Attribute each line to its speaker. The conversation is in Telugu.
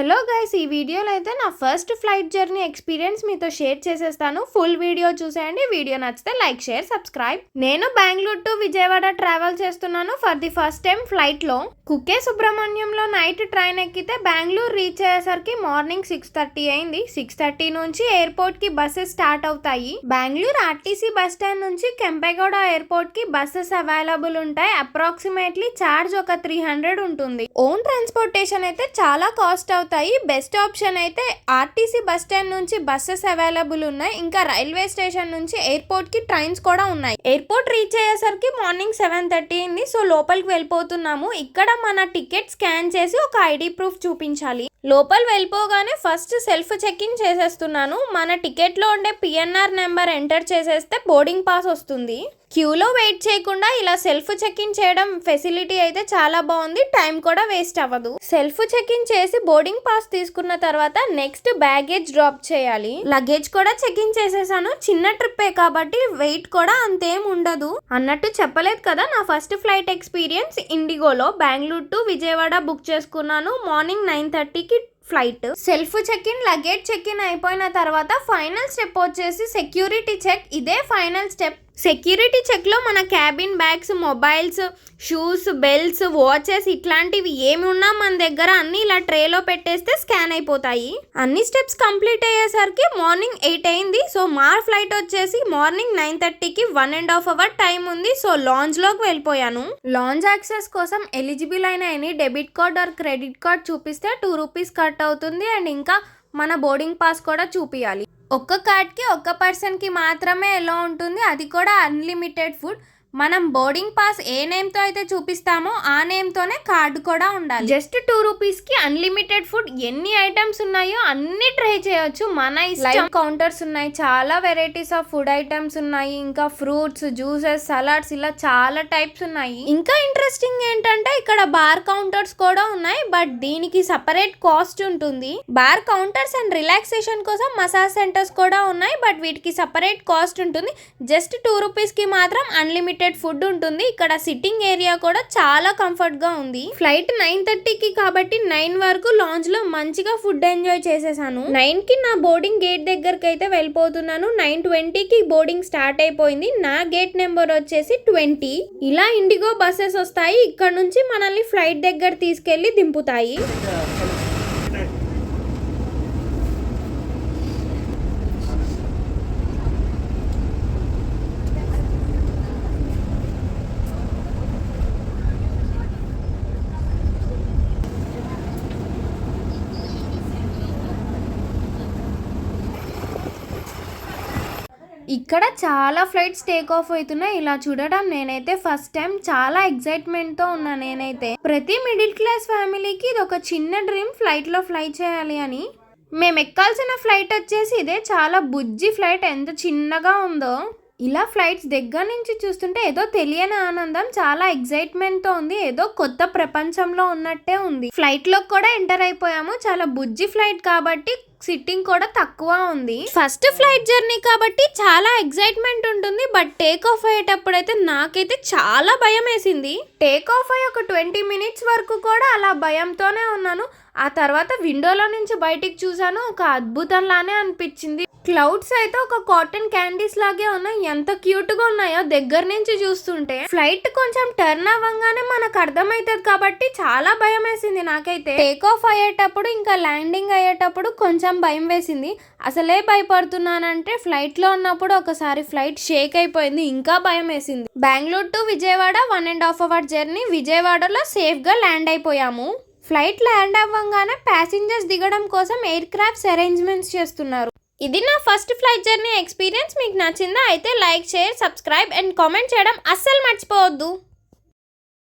Speaker 1: హలో గైస్, ఈ వీడియోలో అయితే నా ఫస్ట్ ఫ్లైట్ జర్నీ ఎక్స్పీరియన్స్ మీతో షేర్ చేసేస్తాను. ఫుల్ వీడియో చూసేయండి. వీడియో నచ్చితే లైక్, షేర్, సబ్స్క్రైబ్. నేను బెంగళూరు టు విజయవాడ ట్రావెల్ చేస్తున్నాను for the first time flight లో. కుక్కే సుబ్రహ్మణ్యంలో నైట్ ట్రైన్ ఎక్కితే బెంగళూరు రీచ్ అయ్యేసరికి మార్నింగ్ 6:30 అయింది. 6:30 నుంచి ఎయిర్పోర్ట్ కి బస్సెస్ స్టార్ట్ అవుతాయి. బెంగళూరు ఆర్టీసీ బస్ స్టాండ్ నుంచి కెంపెగౌడ ఎయిర్పోర్ట్ కి బస్సెస్ అవైలబుల్ ఉంటాయి. అప్రాక్సిమేట్లీ చార్జ్ ఒక 300 ఉంటుంది. ఓన్ ట్రాన్స్పోర్టేషన్ అయితే చాలా కాస్ట్ అవుతాయి. బెస్ట్ ఆప్షన్ అయితే ఆర్టీసీ బస్ స్టాండ్ నుంచి బస్సెస్ అవైలబుల్ ఉన్నాయి. ఇంకా రైల్వే స్టేషన్ నుంచి ఎయిర్పోర్ట్ కి ట్రైన్స్ కూడా ఉన్నాయి. ఎయిర్పోర్ట్ రీచ్ అయ్యేసరికి మార్నింగ్ 7:30 అయింది. సో లోపలికి వెళ్ళిపోతున్నాము. ఇక్కడ మన టికెట్ స్కాన్ చేసి ఒక ఐడి ప్రూఫ్ చూపించాలి. లోపల వెళ్ళిపోగానే ఫస్ట్ సెల్ఫ్ చెకింగ్ చేసేస్తున్నాను. మన టికెట్ లో ఉండే పిఎన్ఆర్ నెంబర్ ఎంటర్ చేసేస్తే బోర్డింగ్ పాస్ వస్తుంది. క్యూలో వెయిట్ చేయకుండా ఇలా సెల్ఫ్ చెకింగ్ చేయడం ఫెసిలిటీ అయితే చాలా బాగుంది. టైం కూడా వేస్ట్ అవ్వదు. సెల్ఫ్ చెకింగ్ చేసి బోర్డింగ్ పాస్ తీసుకున్న తర్వాత నెక్స్ట్ బ్యాగేజ్ డ్రాప్ చేయాలి. లగేజ్ కూడా చెకింగ్ చేసేసాను. చిన్న ట్రిప్పే కాబట్టి వెయిట్ కూడా అంతేం ఉండదు. అన్నట్టు చెప్పలేదు కదా, నా ఫస్ట్ ఫ్లైట్ ఎక్స్పీరియన్స్ ఇండిగోలో బెంగళూరు టు విజయవాడ బుక్ చేసుకున్నాను. మార్నింగ్ 9:30కి flight. Self check in, luggage check in అయిపోయిన తర్వాత ఫైనల్ స్టెప్ వచ్చేసి సెక్యూరిటీ చెక్. ఇదే ఫైనల్ స్టెప్. సెక్యూరిటీ చెక్ లో మన cabin bags, mobiles, shoes, belts, watches ఇట్లాంటివి ఏమి ఉన్నా మన దగ్గర అన్ని ఇలా ట్రేలో పెట్టేస్తే స్కాన్ అయిపోతాయి. అన్ని స్టెప్స్ కంప్లీట్ అయ్యేసరికి మార్నింగ్ 8 అయింది. సో మా ఫ్లైట్ వచ్చేసి మార్నింగ్ 9:30కి 1.5 అవర్ టైం ఉంది. సో లాంజ్ లోకి వెళ్ళిపోయాను. లాంజ్ యాక్సెస్ కోసం ఎలిజిబుల్ అయిన any debit card or credit card చూపిస్తే 2 రూపీస్ కట్ అవుతుంది. అండ్ ఇంకా మన బోర్డింగ్ పాస్ కూడా చూపించాలి. ఒక్క కార్డ్కి ఒక్క పర్సన్కి మాత్రమే ఎలా ఉంటుంది, అది కూడా అన్లిమిటెడ్ ఫుడ్. మనం బోర్డింగ్ పాస్ ఏ నేమ్తో అయితే చూపిస్తామో ఆ నేమ్తోనే కార్డు కూడా ఉండాలి. జస్ట్ 2 రూపీస్కి అన్లిమిటెడ్ ఫుడ్. ఎన్ని ఐటమ్స్ ఉన్నాయో అన్ని ట్రై చేయొచ్చు. మన ఇష్టం. కౌంటర్స్ ఉన్నాయి, చాలా వెరైటీస్ ఆఫ్ ఫుడ్ ఐటమ్స్ ఉన్నాయి. ఇంకా ఫ్రూట్స్, జ్యూసెస్, సలాడ్స్ ఇలా చాలా టైప్స్ ఉన్నాయి. ఇంకా ఇంట్రెస్టింగ్ ఏంటంటే ఇక్కడ బార్ కౌంటర్స్ కూడా ఉన్నాయి. బట్ దీనికి సపరేట్ కాస్ట్ ఉంటుంది. బార్ కౌంటర్స్ అండ్ రిలాక్సేషన్ కోసం మసాజ్ సెంటర్స్ కూడా ఉన్నాయి. బట్ వీటికి సపరేట్ కాస్ట్ ఉంటుంది. జస్ట్ 2 రూపీస్కి మాత్రం అన్లిమిటెడ్ ఫుడ్ ఉంటుంది. ఇక్కడ సిట్టింగ్ ఏరియా కూడా చాలా కంఫర్ట్ గా ఉంది. ఫ్లైట్ 9:30కి కాబట్టి 9 వరకు లాంజ్ లో మంచిగా ఫుడ్ ఎంజాయ్ చేసేసాను. 9కి నా బోర్డింగ్ గేట్ దగ్గరికి అయితే వెళ్ళిపోతున్నాను. 9:20కి బోర్డింగ్ స్టార్ట్ అయిపోయింది. నా గేట్ నెంబర్ వచ్చేసి 20. ఇలా ఇండిగో బస్సెస్ వస్తాయి. ఇక్కడ నుంచి మనల్ని ఫ్లైట్ దగ్గర తీసుకెళ్లి దింపుతాయి. ఇక్కడ చాలా ఫ్లైట్స్ టేక్ ఆఫ్ అవుతున్నాయి. ఇలా చూడడం నేనైతే ఫస్ట్ టైం. చాలా ఎక్సైట్మెంట్ తో ఉన్నా నేనైతే. ప్రతి మిడిల్ క్లాస్ ఫ్యామిలీకి ఇది ఒక చిన్న డ్రీమ్, ఫ్లైట్ లో ఫ్లై చేయాలి అని. మేము ఎక్కాల్సిన ఫ్లైట్ వచ్చేసి ఇదే. చాలా బుజ్జి ఫ్లైట్, ఎంత చిన్నగా ఉందో. ఇలా ఫ్లైట్స్ దగ్గర నుంచి చూస్తుంటే ఏదో తెలియని ఆనందం, చాలా ఎక్సైట్మెంట్ తో ఉంది. ఏదో కొత్త ప్రపంచంలో ఉన్నట్టే ఉంది. ఫ్లైట్ లో కూడా ఎంటర్ అయిపోయాము. చాలా బుజ్జి ఫ్లైట్ కాబట్టి సిట్టింగ్ కూడా తక్కువ ఉంది. ఫస్ట్ ఫ్లైట్ జర్నీ కాబట్టి చాలా ఎక్సైట్మెంట్ ఉంటుంది. బట్ టేక్ ఆఫ్ అయ్యేటప్పుడు అయితే నాకైతే చాలా భయం వేసింది. టేక్ ఆఫ్ అయ్యి ఒక 20 మినిట్స్ వరకు కూడా అలా భయంతోనే ఉన్నాను. ఆ తర్వాత విండోలో నుంచి బయటికి చూసాను. ఒక అద్భుతంలానే అనిపించింది. క్లౌడ్స్ అయితే ఒక కాటన్ క్యాండీస్ లాగే ఉన్నాయి. ఎంత క్యూట్ గా ఉన్నాయో దగ్గర నుంచి చూస్తుంటే. ఫ్లైట్ కొంచెం టర్న్ అవ్వగానే మనకు అర్థమవుతుంది కాబట్టి చాలా భయం వేసింది నాకైతే. టేక్ ఆఫ్ అయ్యేటప్పుడు ఇంకా ల్యాండింగ్ అయ్యేటప్పుడు కొంచెం భయం వేసింది. అసలే భయపడుతున్నానంటే ఫ్లైట్ లో ఉన్నప్పుడు ఒకసారి ఫ్లైట్ షేక్ అయిపోయింది, ఇంకా భయం వేసింది. Bengaluru to Vijayawada 1.5 hour journey. విజయవాడలో సేఫ్ గా ల్యాండ్ అయిపోయాము. ఫ్లైట్ ల్యాండ్ అవ్వగానే ప్యాసింజర్స్ దిగడం కోసం ఎయిర్ క్రాఫ్ట్స్ అరేంజ్మెంట్స్ చేస్తున్నారు. ఇది నా ఫస్ట్ ఫ్లైట్ జర్నీ ఎక్స్పీరియన్స్. మీకు నచ్చిందా అయితే like, share, subscribe and comment చేయడం అస్సలు మర్చిపోవద్దు.